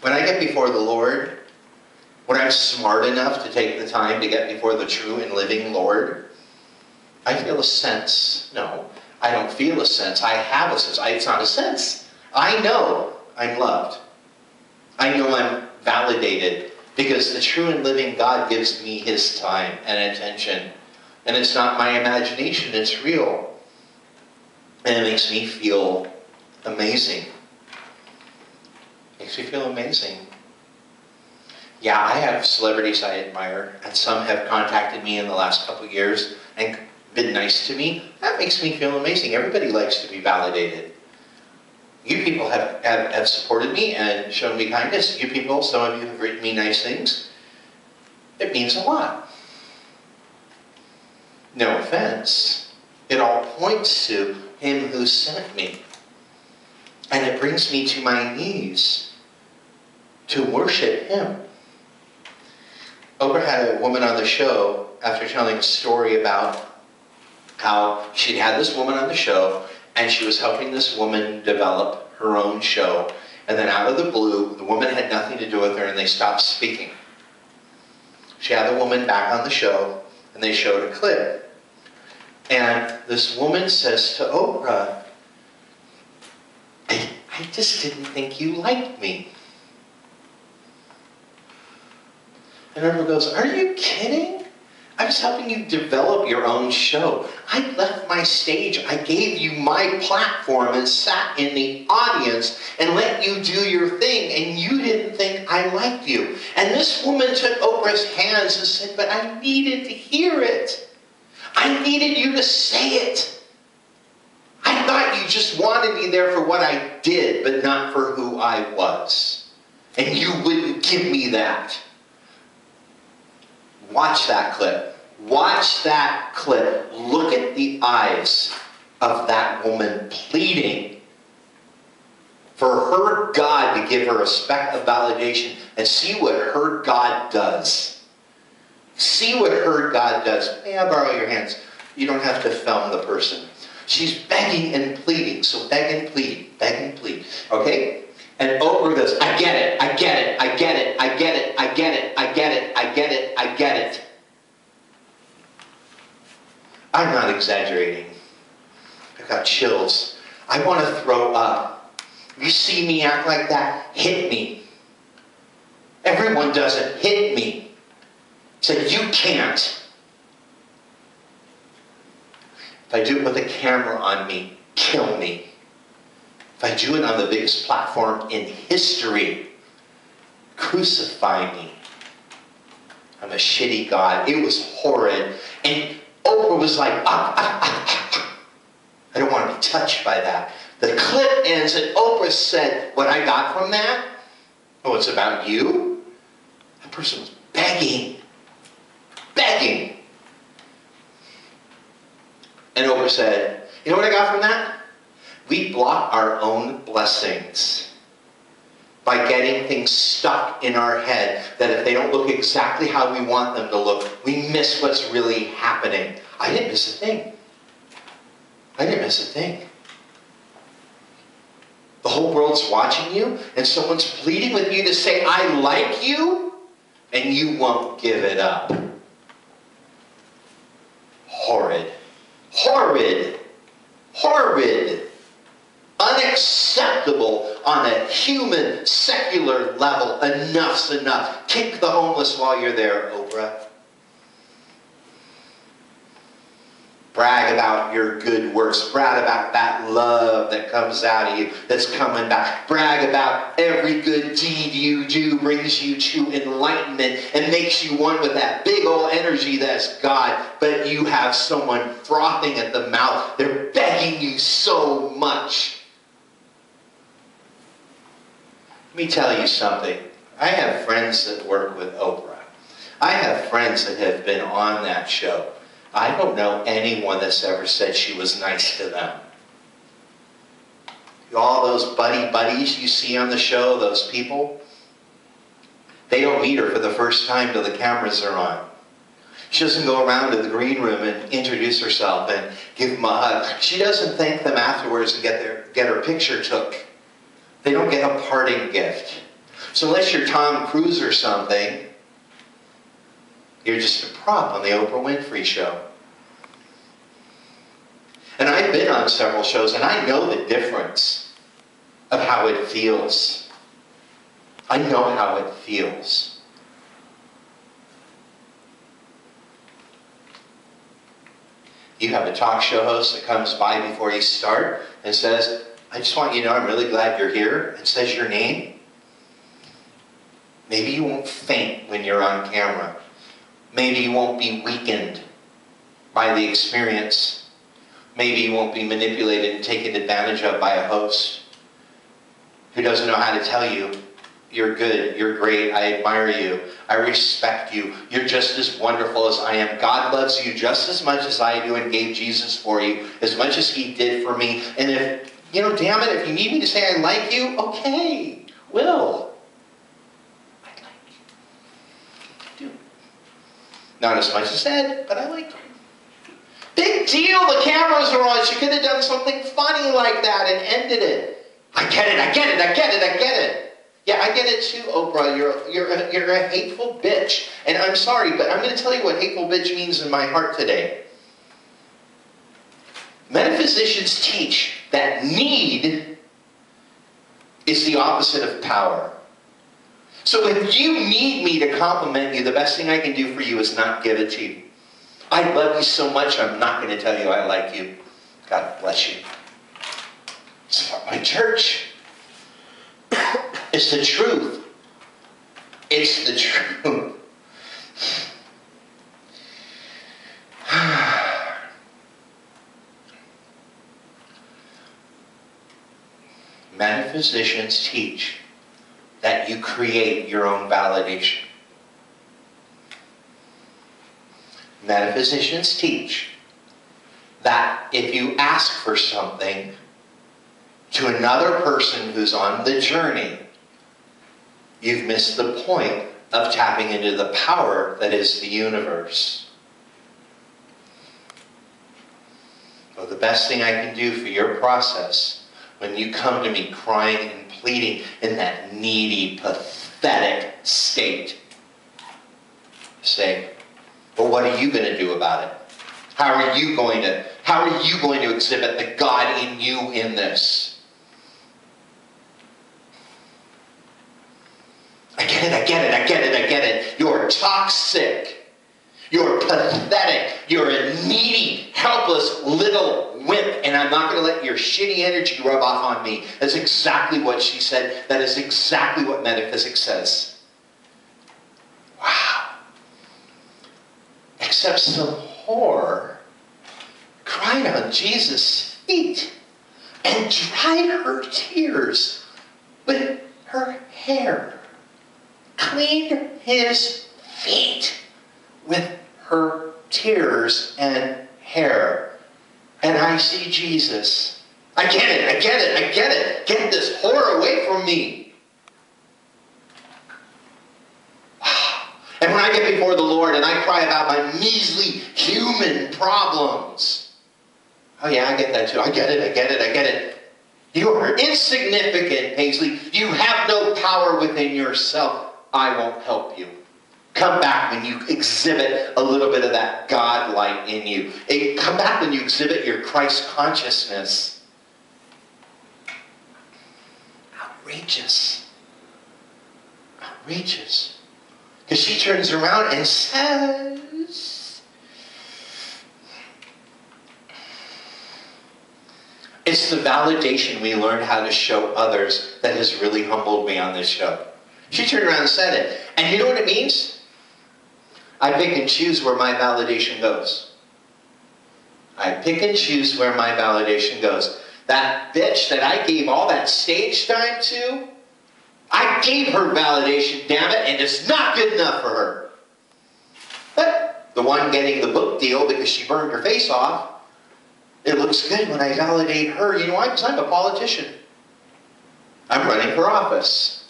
When I get before the Lord, when I'm smart enough to take the time to get before the true and living Lord, I feel a sense. No, I don't feel a sense. I have a sense. It's not a sense. I know I'm loved. I know I'm validated because the true and living God gives me his time and attention. And it's not my imagination, it's real. And it makes me feel amazing. Makes me feel amazing. Yeah, I have celebrities I admire, and some have contacted me in the last couple of years and been nice to me. That makes me feel amazing. Everybody likes to be validated. You people have supported me and shown me kindness. You people, some of you have written me nice things. It means a lot. No offense. It all points to him who sent me. And it brings me to my knees to worship him. Oprah had a woman on the show after telling a story about how she'd had this woman on the show and she was helping this woman develop her own show. And then out of the blue, the woman had nothing to do with her and they stopped speaking. She had the woman back on the show and they showed a clip. And this woman says to Oprah, I just didn't think you liked me. And Oprah goes, are you kidding? I was helping you develop your own show. I left my stage. I gave you my platform and sat in the audience and let you do your thing, and you didn't think I liked you. And this woman took Oprah's hands and said, but I needed to hear it. I needed you to say it. I thought you just wanted me there for what I did, but not for who I was. And you wouldn't give me that. Watch that clip. Watch that clip. Look at the eyes of that woman pleading for her God to give her a speck of validation, and see what her God does. See what her God does. May I borrow your hands? You don't have to film the person. She's begging and pleading. So beg and plead. Beg and plead. Okay? And Oprah goes, I get it, I get it, I get it, I get it, I get it, I get it, I get it, I get it. I'm not exaggerating. I got chills. I want to throw up. You see me act like that? Hit me. Everyone does it. Hit me. Say, you can't. If I do it with a camera on me, kill me. If I do it on the biggest platform in history, crucify me. I'm a shitty God. It was horrid. And Oprah was like, I don't want to be touched by that. The clip ends and Oprah said, what I got from that? Oh, it's about you? That person was begging. Begging. And Oprah said, you know what I got from that? We block our own blessings by getting things stuck in our head that if they don't look exactly how we want them to look, we miss what's really happening. I didn't miss a thing. I didn't miss a thing. The whole world's watching you, and someone's pleading with you to say, I like you, and you won't give it up. Horrid. Horrid. Horrid. Unacceptable on a human, secular level. Enough's enough. Kick the homeless while you're there, Oprah. Brag about your good works. Brag about that love that comes out of you, that's coming back. Brag about every good deed you do brings you to enlightenment and makes you one with that big old energy that's God. But you have someone frothing at the mouth. They're begging you so much. Let me tell you something. I have friends that work with Oprah. I have friends that have been on that show. I don't know anyone that's ever said she was nice to them. All those buddies you see on the show, those people, they don't meet her for the first time till the cameras are on. She doesn't go around to the green room and introduce herself and give them a hug. She doesn't thank them afterwards and get her picture took. They don't get a parting gift. So unless you're Tom Cruise or something, you're just a prop on the Oprah Winfrey Show. And I've been on several shows, and I know the difference of how it feels. I know how it feels. You have a talk show host that comes by before you start and says, I just want you to know I'm really glad you're here, and says your name. Maybe you won't faint when you're on camera. Maybe you won't be weakened by the experience. Maybe you won't be manipulated and taken advantage of by a host who doesn't know how to tell you, you're good, you're great, I admire you, I respect you, you're just as wonderful as I am. God loves you just as much as I do and gave Jesus for you, as much as He did for me. And if, damn it, if you need me to say I like you, okay, will. I like you. I do. Not as much as Ed, but I like you. Big deal, the cameras are on. She could have done something funny like that and ended it. I get it, I get it, I get it, I get it. Yeah, I get it too, Oprah. You're a hateful bitch. And I'm sorry, but I'm going to tell you what hateful bitch means in my heart today. Metaphysicians teach that need is the opposite of power. So if you need me to compliment you, the best thing I can do for you is not give it to you. I love you so much, I'm not going to tell you I like you. God bless you. It's not my church. It's the truth. It's the truth. Metaphysicians teach that you create your own validation. Metaphysicians teach that if you ask for something to another person who's on the journey, you've missed the point of tapping into the power that is the universe. Well, the best thing I can do for your process, when you come to me crying and pleading in that needy, pathetic state, say, well, what are you going to do about it? How are you going to exhibit the God in you in this? I get it, I get it, I get it, I get it. You're toxic. You're pathetic. You're a needy, helpless little wimp. And I'm not going to let your shitty energy rub off on me. That's exactly what she said. That is exactly what metaphysics says. Wow. Except some whore cried on Jesus' feet and dried her tears with her hair. Cleaned his feet with her tears and hair. And I see Jesus. I get it, I get it, I get it. Get this whore away from me. And when I get before the Lord and I cry about my measly human problems. Oh yeah, I get that too. I get it, I get it, I get it. You are insignificant, Paisley. You have no power within yourself. I won't help you. Come back when you exhibit a little bit of that God light in you. Come back when you exhibit your Christ consciousness. Outrageous. Outrageous. Because she turns around and says, it's the validation we learned how to show others that has really humbled me on this show. She turned around and said it. And you know what it means? I pick and choose where my validation goes. I pick and choose where my validation goes. That bitch that I gave all that stage time to, I gave her validation, damn it, and it's not good enough for her. But the one getting the book deal because she burned her face off, it looks good when I validate her. You know why? Because I'm a politician. I'm running for office.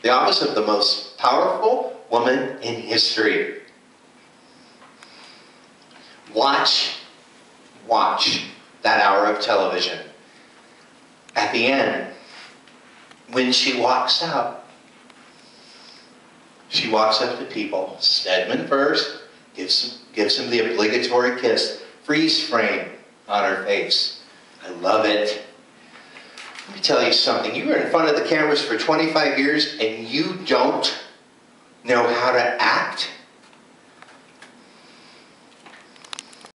The office of the most powerful woman in history. Watch that hour of television. At the end, when she walks out, She walks up to people, Stedman first, gives him the obligatory kiss, freeze frame on her face. I love it. Let me tell you something. You were in front of the cameras for 25 years and you don't know how to act?